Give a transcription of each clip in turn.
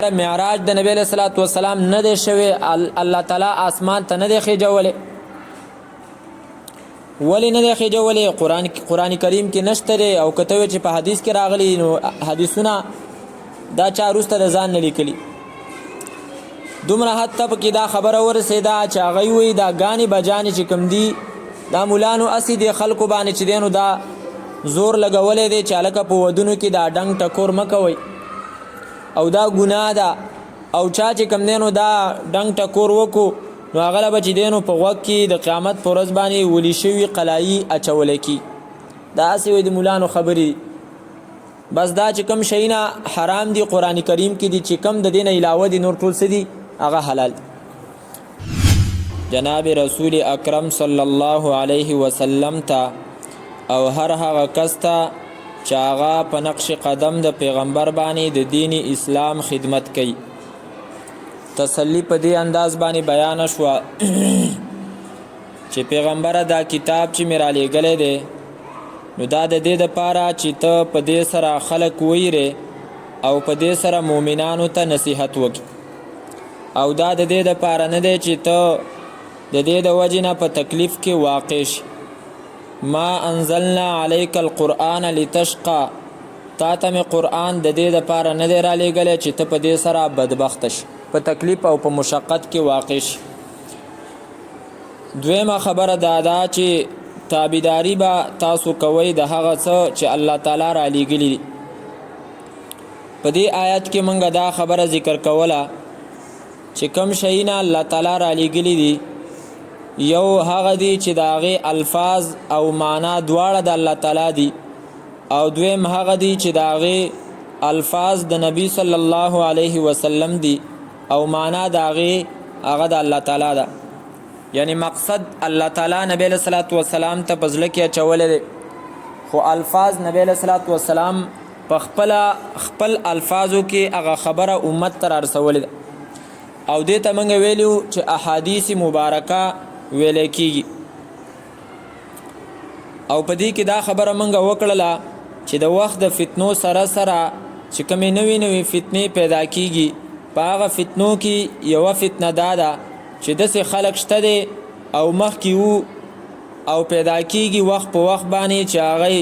معراج د نبی صلی الله علیه وسلم نه دی شوی، الله تعالی اسمان ته نه دی خېجولی. ولی نه دی خېجولی؟ قرآن کریم کې نشته دی، او که ته وایې چې په حدیث کې راغلی نو حدیثونه دا چا وروسته د ځان نه لیکلي. دومره حد ته پکې دا خبره ورسېده چې هغوی وایي دا ګانې بجانې چې کوم دي دا مولانو اسې دې خلکو باندې چې دی نو دا زور لګولی دی چې هلکه په ودونو کې دا ډنګ ټکور مه کوئ او دا ګناه ده، او چا چې کوم دی نو دا ډنګ ټکور وکړو نو هغه له به چې دی نو په غوږ کې د قیامت په ورځ باندې ولي شوي قلایي اچولی کي. دا هسې وایي د مولانو خبرې دي. بس دا چې کوم شیونه حرام دي قرآن کریم کې دي، چې کوم د دې نه علاوه دي نور ټول څه دي هغه حلال دي. جناب رسول اکرم صلی الله علیه وسلم ته او هر هغه کس ته چې هغه په نقش قدم د پیغمبر باندې د دین اسلام خدمت کوي، تسلی په دې انداز باندې بیان شوه چې پیغمبره دا کتاب چې مې رالیږلی دی نو دا د دې دپاره چې ته په دې سره خلک ویرې او په دې سره مؤمنانو ته نصیحت وکړي، او دا د دې دپاره نه دی چې ته د دې د وجې نه په تکلیف کې واقع شي. ما انزلنا علیک القرآن لتشقى، تا ته مې قرآن د دې دپاره نه دی رالیږلی چې ته په دې سره بدبخته شي، په تکلیف او په مشقت کې واقع شي. دویمه خبره دا ده چې تابعداري به تاسو کوئ د هغه څه چې الله تعالی رالیږلي دي. په دې آیت کې موږ دا خبره ذکر کوله چې کوم شیونه الله تعالی رالیږلي دي، یو هغه دی چې د هغې الفاظ او معنا دواړه د الله تعالی دي، او دویم هغه دی چې د هغې الفاظ د نبی صلی الله علیه وسلم دي او معنا د هغې هغه د الله تعالی ده. یعنی مقصد الله تعالی نبی علیه صلات وسلام ته په زړه کې اچولی دی، خو الفاظ نبی علیه صلات وسلام په خپل الفاظو کې هغه خبره امت ته رارسولې ده، او دې ته موږ ویلو چې احادیث مبارکه ویلی کیږي. او په دې کې دا خبره موږ وکړله چې د وخت د فتنو سره سره چې کومې نوې نوې فتنې پیدا کیږي، په هغه فتنو کې یوه فتنه دا ده چې داسې خلک شته دی او مخکې وو او پیدا کیږي وخت په وخت باندې چې هغوی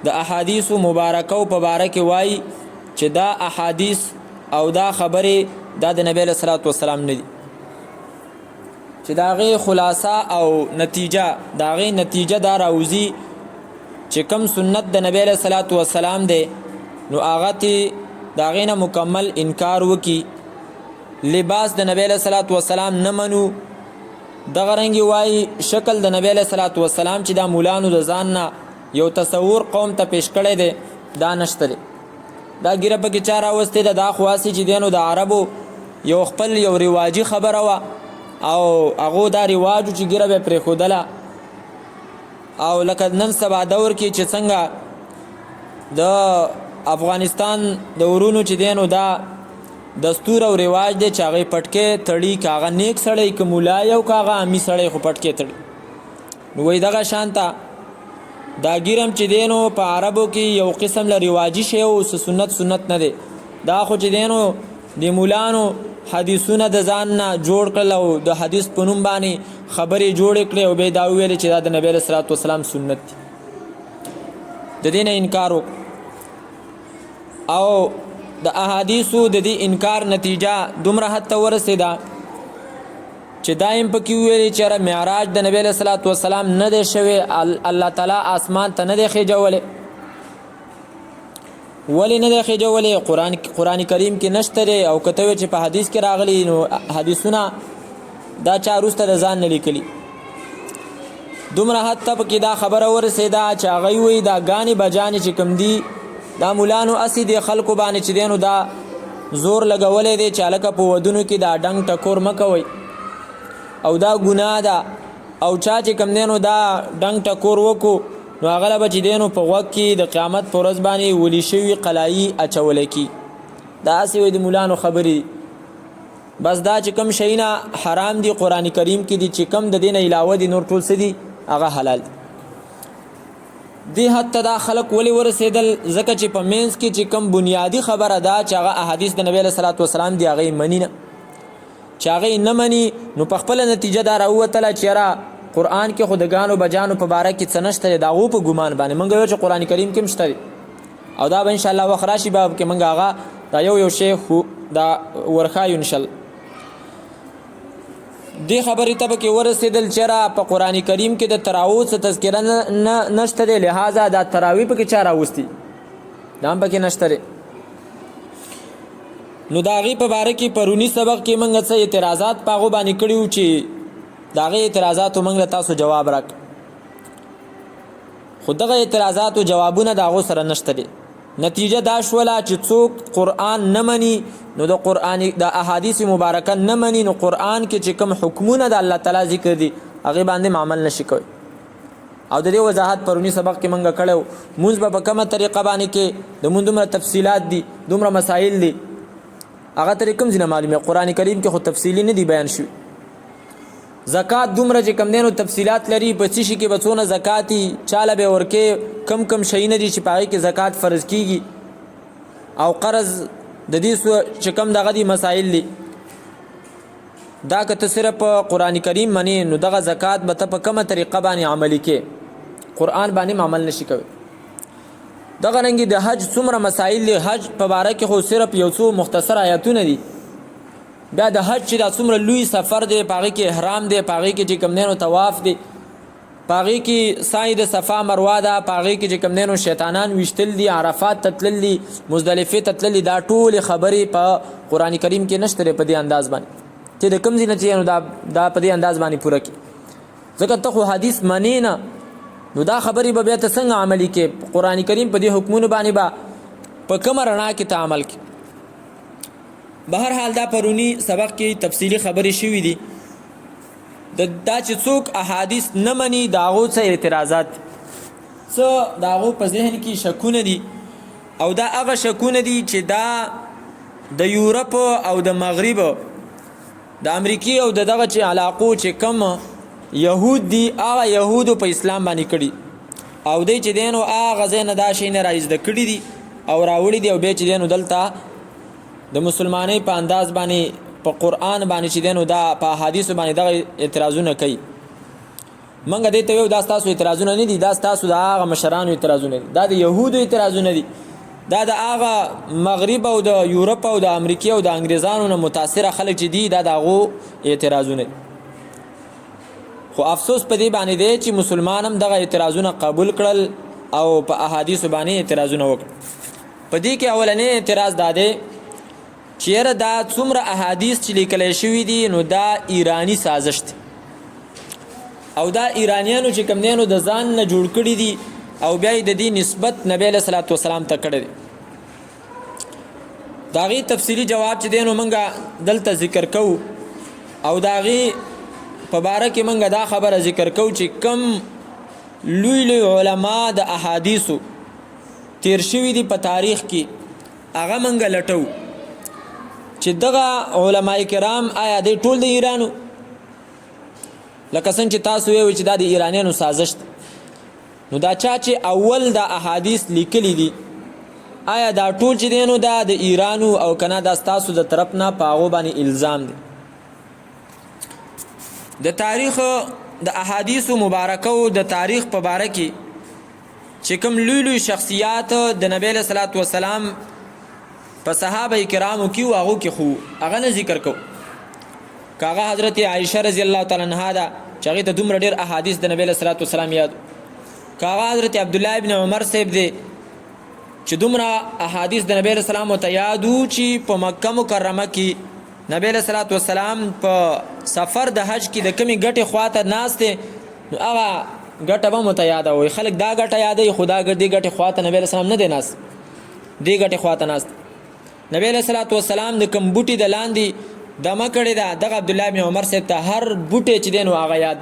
د احادیثو مبارکو په باره کې وایي چې دا احادیث او دا خبرې دا د نبی علیه صلات وسلام نه دي، چې د هغې خلاصه او نتیجه د هغې نتیجه دا راوځي چې کم سنت د نبی علیه صلات وسلام دی نو هغه ته د هغې نه مکمل انکار وکړي. لباس د نبی علیه صلات وسلام نه منو، دغه رنګې وایي شکل د نبی علیه صلات وسلام چې دا مولانو د ځان نه یو تصور قوم ته پیش کړی دی دا نشته دی. دا ګیره پکې چا راوستې ده، دا خو هسې چې دی نو د عربو یو خپل یو رواجي خبره وه او هغو دا رواج چې ګیره به پرېښودله، او لکه نن سبا دور کې چې څنګه د افغانستان د ورونو چې دی نو دا دستور او رواج دی چې هغې پټکې تړي، که هغه نیک سړی که مولا یو که هغه عامي سړی خو پټکې تړي. نو وایي دغه شانته دا ګیرم چې دی نو په عربو کې یو قسم له رواجي شی او سنت نه دی، دا خو چې دی نو د مولانو حدیثونه د ځان نه جوړ کړل او د حدیث په نوم باندې خبرې جوړې کړې او بیا دا وویلې چې دا د نبی علیه صلات وسلام سنت دي، د دې نه انکار وکړو. او د احادیثو د دې انکار نتیجه دومره حد ته ورسېده چې دایم پکې وویلې چې یاره معراج د نبی علیه صلات وسلام نه دی شوی، الله تعالی اسمان ته نه دی خېجولی. ولی نه دی خېجولی؟ قرآن کریم کې نشته دی، او که ته وایې چې په حدیث کې راغلی نو حدیثونه دا چا وروسته د ځان نه لیکلي. دومره حد ته پکې دا خبره ورسېده چې هغوی وایي دا ګانې بجانې چې کوم دي دا مولانو اسې دې خلکو باندې چې دی نو دا زور لګولی دی چې هلکه په ودونو کې دا ډنګ ټکور مه کوئ او دا ګناه ده، او چا چې کوم دی نو دا ډنګ ټکور وکړو نو هغه له به چې دی نو په غوږ کې د قیامت په ورځ باندې ولي شوي قلایي اچولی کي. دا هسې وایي د مولانو خبرې دي. بس دا چې کوم شیونه حرام دي قرآن کریم کې دي، چې کوم د دې نه علاوه دي نور ټول څه دي هغه حلال دي. دې حد ته دا خلک ولې ورسېدل ځکه چې په منځ کې چې کوم بنیادي خبره ده چې هغه احادیث د نبی علیه صلات وسلام دي هغه یې مني نه چې هغه یې نه مني نو په خپله نتیجه دا راووتله چې یاره قرآن کې خو د ګانو بجانو په باره کې څه نشته دی د هغو په ګمان باندې موږ ویل چې قرآن کریم کې هم شته دی او دا به انشاءالله وخت راشي باب کې موږ هغه دا یو شی دا ورښایو انشاءالله دې خبرې ته به کې ورسېدل چې په قرآن کریم کې د تراویح څه تذکره نشته دی لہذا دا تراویح پکې چا راوستي دا هم پکې نشته دی نو د هغې په باره کې پروني سبق کې موږ څه اعتراضات په هغو باندې کړي وو چې د هغې اعتراضاتو موږ له تاسو جواب راک خو دغه اعتراضاتو جوابونه د هغو سره نشته دی نتیجه دا شوله چې څوک قرآن نه مني نو د قرآن د احادیث مبارکه نه مني نو قرآن کې چې کوم حکمونه د الله تعالی ذکر دي هغې باندې عمل نشي کوي او د دې وضاحت پرونی سبق کې موږ کړی مونځ به په کومه طریقه باندې کې د مونځ دومره تفصیلات دي دومره مسایل دي هغه ترې کوم ځای نه معلومه قرآن کریم کې خو تفصیلي نه دي بیان شوي زکات دومره چې کم دینو تفصیلات لري په څه شي کې به څونه زکات وي چاله به ورکې کم شیونه دي چې په هغې کې زکات فرض کیږي او قرض د دې چې کم دغه دي مسایل دي دا که ته صرف قرآن کریم منې نو دغه زکات به ته په کومه طریقه باندې عملي کې قرآن باندې عمل نشي کوي دغه رنګې د حج څومره مسایل دي حج په باره کې خو صرف یو څو مختصر آیاتونه دي بیا د حج چې دا څومره لوی سفر دی په هغې کې احرام دی په هغې کې چې کوم دی نو طواف دی په هغې کې سعی د صفا مروه ده په هغې کې چې کوم دی نو شیطانان ویشتل دي عرفات ته تلل دي مزدلفې ته تلل دي دا ټولې خبرې په قرآن کریم کې نشته دی په دې انداز باندې چې د کوم ځای نه چې دا په دې انداز باندې پوره کړي ځکه ته خو حدیث منې نه نو دا خبرې به بیا ته څنګه عملي کې قرآن کریم په دې حکمونو باندې به په کومه رڼا کې ته عمل کې بهرحال دا پرونی سبق کې تفصیلی خبرې شوي دي دا چې څوک احادیث نه مني د هغو څه اعتراضات څه د هغو په ذهن کې شکونه دي او دا هغه شکونه دي چې دا د یورپ او د مغرب د امریکې او دغه چې علاقو چې کم یهود دي هغه یهودو په اسلام باندې کړي او دی چې دی نو هغه ځای نه دا شی نه رایزده کړي دي او راوړي دي او بیا چې دی نو دلته د مسلمانۍ په انداز باندې په قرآن باندې چې دی نو دا په احادیثو باندې دغه اعتراضونه کوي موږ دې ته ویو دا ستاسو اعتراضونه نه دي دا ستاسو د هغه مشرانو اعتراضونه دي دا د یهودو اعتراضونه دي دا د هغه مغرب او د یورپ او د امریکې او د انګریزانو نه متاثره خلک چې دي دا د هغو اعتراضونه دي خو افسوس په دې باندې دی چې مسلمان هم دغه اعتراضونه قبول کړل او په احادیثو باندې اعتراضونه وکړل په دې کې اولنی اعتراض دا دی چې یاره دا څومره احادیث چې لیکلی شوي دي نو دا ایرانی سازش دی او دا ایرانیانو چې کوم دی نو د ځان نه جوړ کړي دي او بیا یې د دې نسبت نبی علیه صلات وسلام ته کړی دی د هغې تفصیلي جواب چې دی نو موږ دلته ذکر کوو او د هغې په باره کې موږ دا خبره ذکر کوو چې کم لوی علما د احادیثو تیر شوي دي په تاریخ کې هغه موږ لټو چې دغه علماء کرام آیا دی ټول د ایرانو لکه څنګه چې تاسو ویوئ چې دا د ایرانیانو سازش دی نو دا چا چې اول د احادیث لیکلی دي آیا دا ټول چې دی نو دا د ایرانو او کنه دا ستاسو د طرف نه په هغو باندې الزام دی د تاریخ د احادیثو مبارکو د تاریخ په باره کې چې کوم لوی شخصیات د نبی علیه صلات وسلام په صحابه کرامو کې هغو کې خو هغه نه ذکر کو که هغه حضرت عایشه رضی الله تعالی عنها ده چې هغې ته دومره ډېر احادیث د نبی علیه صلات وسلام یاد که هغه حضرت عبدالله ابن عمر صاحب دی چې دومره احادیث د نبی علیه السلام ته یاد و چې په مکه مکرمه کې نبی علیه الصلاة والسلام په سفر د حج کې د کمې ګټې خواته ناست دی نو هغه ګټه به مو ته یاده وي خلک دا ګټه یادوي خو دا دې ګټې خواته نبی علیه السلام نه دی ناست دې ګټې خواته ناست نبی علیه الصلاة والسلام د کوم بوټي د لاندې دمه کړې ده دغه عبدالله بن عمر صاحب ته هر بوټی چې دی نو هغه یاد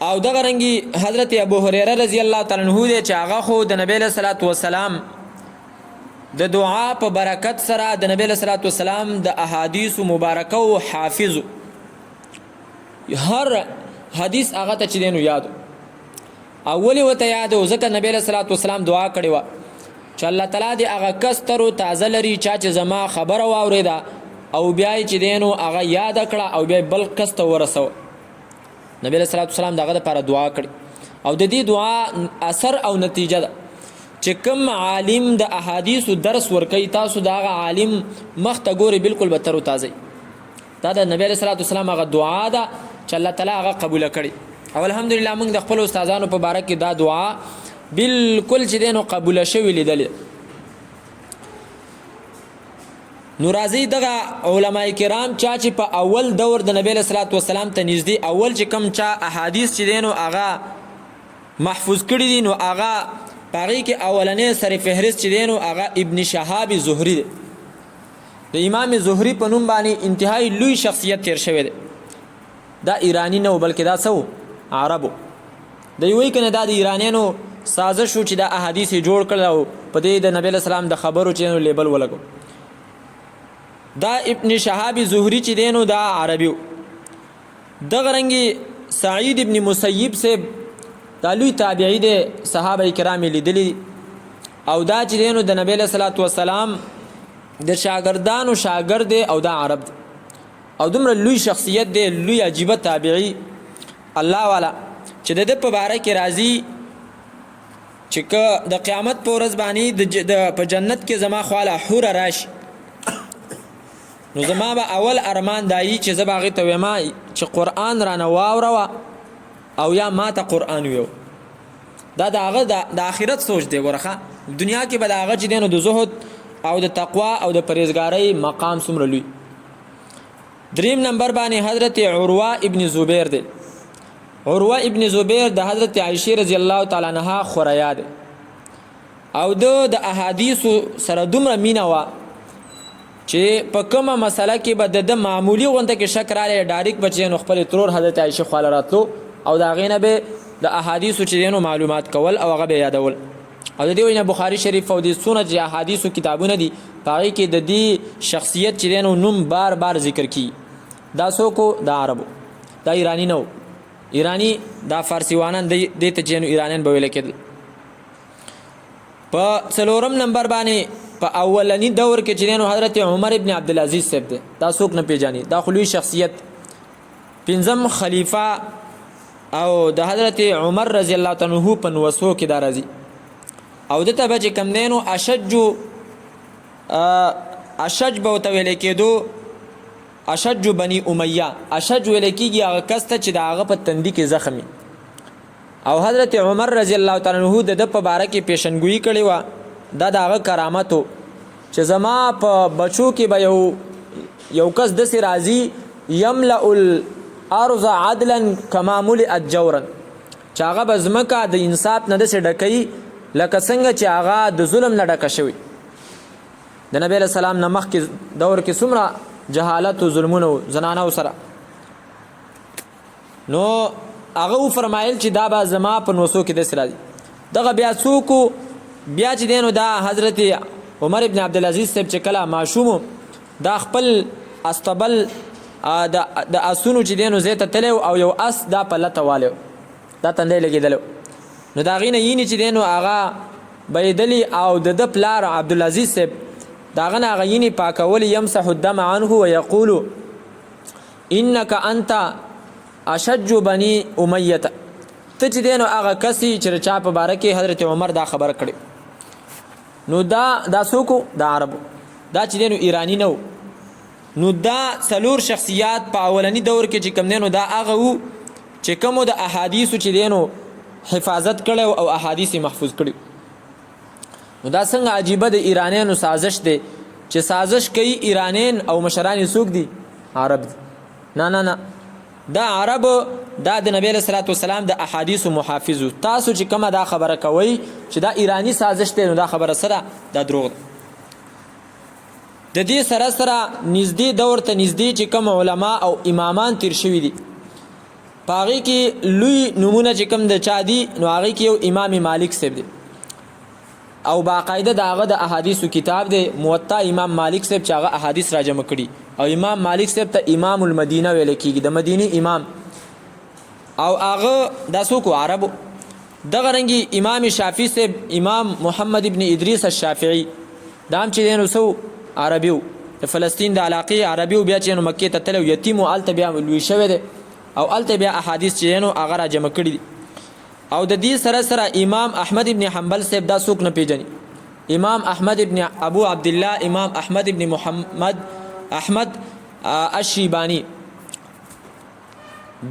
او دغه رنګي حضرت ابو هريره رضی الله تعالی عنہ دی چې هغه خو د نبی علیه الصلاة والسلام د دعا په برکت سره د نبی علیه الصلاة والسلام د احادیث مبارکه او حافظ هر حدیث هغه ته چې دی نو یادو اولی ورته یاد و ځکه نبی علیه الصلاة والسلام دعا کړې وه چې الله تعالی دې هغه کس تر و تازه لري چا چې زما خبره واورېده او بیا یې چې دی نو هغه یاده کړه او بیا بل کس ته ورسوه. نبی علیه الصلاة والسلام د هغه دپاره دعا کړې او د دې دعا اثر او نتیجه ده چې کوم عالم د احادیثو درس ورکوي تاسو د هغه عالم مخ ته ګورئ بالکل به تر و تازه دا د نبی علیه الصلاة والسلام هغه دعا ده چې الله تعالی هغه قبوله کړي او الحمدلله موږ د خپلو استادانو په باره کې دا دعا بالکل چې دی نو قبوله شوې لیدلې. نو راځئ دغه علما کرام چا چې په اول دور د نبی علیه الصلاة والسلام ته نږدې اول چې کوم چا احادیث چې دی نو هغه محفوظ کړي دي نو هغه په هغې کې اولنی سر فهرست چې دی نو هغه ابن شهاب زهري دی. د امام زهري په نوم باندې انتهایی لوی شخصیت تیر شوی دی. دا ایرانی نه و بلکې دا څه عربو. دوی وایي که نه دا د ایرانیانو سازش و چې دا احادیث یې جوړ کړل او په دې د نبی علیه السلام د خبرو چې نو لیبل ولګو. دا ابن شهاب زهري چې دی نو دا عربي و. دغه رنګې سعید ابن مسیب صاحب دا لوی تابعی دی صحابه کرام یې لیدلي او دا چې دی نو د نبی علیه الصلاة والسلام د شاګردانو شاګرد دی او دا عرب دی او دومره لوی شخصیت دی لوی عجیبه تابعی الله والا چې د ده په باره کې راځي چې که د قیامت په ورځ باندې په جنت کې زما خواله حوره راشي نو زما به اول ارمان دایي چې زه به هغې ته ویما چې قرآن رانه واوروه او یا ما ته قرآن ویو. دا د هغه د آخرت سوچ دی ګوره ښه دنیا کې به د هغه چې دی نو د زهد او د تقوا او د پرهیزګارۍ مقام څومره لوی. دریم نمبر باندې حضرت عروه ابن زبیر دی. عروه ابن زبیر د حضرت عایشې رضی الله تعالی عنها خوریا دی او د احادیثو سره دومره مینه وه چې په کومه مسله کې به د معمولي غونته کې شک رالی ډایرکټ به چې نو خپل ترور حضرت عایشې خواله راتلو او د هغې نه به د احادیثو چې دی نو معلومات کول او هغه به یادول. او د دې وجې نه بخاري شریف او د څونه چې احادیثو کتابونه دي په هغې کې د دې شخصیت چې دی نو نوم بار بار ذکر کیږي. دا څوک دا عربو دا ایرانی نه و. ایرانی دا فارسیوانان دې ته چې نو ایرانیان به ویله کېدل. په څلورم نمبر باندې په اولنی دور کې چې دی نو حضرت عمر ابن عبدالعزیز صاحب دی. دا څوک نه پیژني دا خو لوی شخصیت پنځم خلیفه او د حضرت عمر رضی الله تعالی عنہ په نوسو کې دا راځي او دته به چې کم دی نو اشج به ورته ویلی کېدو اشج بني امیه. اشج ویلی کېږي هغه کس ته چې د هغه په تندي کې زخم او حضرت عمر رضی الله تعالی عنہ د ده په باره کې پیشنګویي کړې وه. دا د هغه کرامت و چې زما په بچو کې به یو کس داسې راځي یملأ الارض عدلا کما ملئت جورا چې هغه به ځمکه د انصاف نه داسې ډکوي لکه څنګه چې هغه د ظلم نه ډکه شوي. د نبی علیه السلام نه مخکې دور کې څومره جهالت و ظلمونه و زنانو سره نو هغه وفرمایل چې دا به زما په نوسو کې داسې راځي. دغه بیا څوک بیا چې دی نو دا حضرت عمر ابن عبدالعزیز صاحب چې کله ماشوم دا خپل استبل د اسونو چې دی نو ځای ته تلی او یو اس دا په لته والی دا تندی لګېدلی نو د هغې نه یینې چې دی نو هغه بهیدلي او د ده پلار عبدالعزیز صاحب د هغه نه هغه یینې پاکولي یمسح الدم عنه ویقولو انک انت اشج بني امیه. ته چې دی نو هغه کسي چې چا په باره کې حضرت عمر دا خبره کړې نو دا څوک دا عربو دا چې دی نو ایرانی نه و. نو دا څلور شخصیات په اولنی دور کې چې کوم دی نو دا هغه و چې کومو د احادیثو چې دی نو حفاظت کړی او احادیث محفوظ کړي. نو دا څنګه عجیبه د ایرانیانو سازش دی چې سازش کوي ایرانیان او مشران څوک دي عرب دي. نه دا عرب دا د نبی علیه الصلاة والسلام د احادیثو محافظو. تاسو چې کومه دا خبره کوئ چې دا ایرانی سازش دی نو دا خبره سره دا دروغ ده. د دې سره سره نږدې دور ته نږدې چې کوم علما او امامان تیر شوي دي په هغې کې لوی نومونه چې کوم د چا دي نو هغې کې یو امام مالک صاحب دی او باقاعده د هغه د احادیثو کتاب دی موطا امام مالک صاحب چې هغه احادیث راجمع کړي او امام مالک صاحب ته امام المدینه ویل کېږي د مدینې امام او هغه دا څوک عربو. دغه رنګي امام شافعي صاحب امام محمد ابن ادریس الشافعي دا هم چې دی نو سو عربي د فلسطین د علاقې عربي بیا چې نو مکې ته تللی یتیم و هلته بیا لوی شوی دی او هلته بیا احادیث چې دی نو هغه را جمع کړي دي او د دې سره سره امام احمد ابن حنبل صاحب دا څوک نه پیژني امام احمد ابن ابو عبد الله امام احمد ابن محمد احمد الشیبانی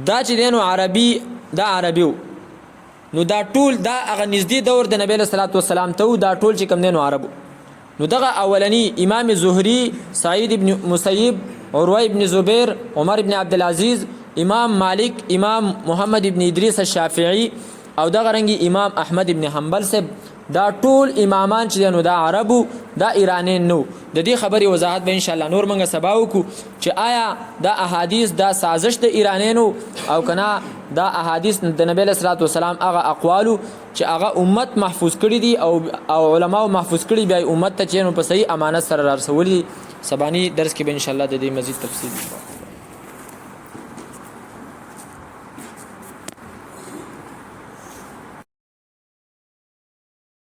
دا چې دی نو عربي دا عربي نو دا ټول دا هغه نږدې دور د نبی صلی الله علیه وسلم ته دا ټول چې کوم دی نو عربو نو دغه اولنی امام زهری سعید ابن مسیب عروه ابن زبیر عمر ابن عبدالعزیز امام مالک امام محمد ابن ادریس الشافعی او دغه رنګي امام احمد ابن حنبل صاحب دا ټول امامان چې نو دا عربو دا ایرانین نو د دې خبرې وضاحت به ان شاء الله نور منګه سبا وکړو چې آیا دا احادیث دا سازش د ایرانینو او کنا دا احادیث د نبی صلی الله علیه وسلم هغه اقوالو چې هغه امت محفوظ کړي دي او علماو محفوظ کړي بیا امت ته چې نو په صحیح امانت سره رسولي سبانی درس کې به ان شاء الله د دې مزید تفصیل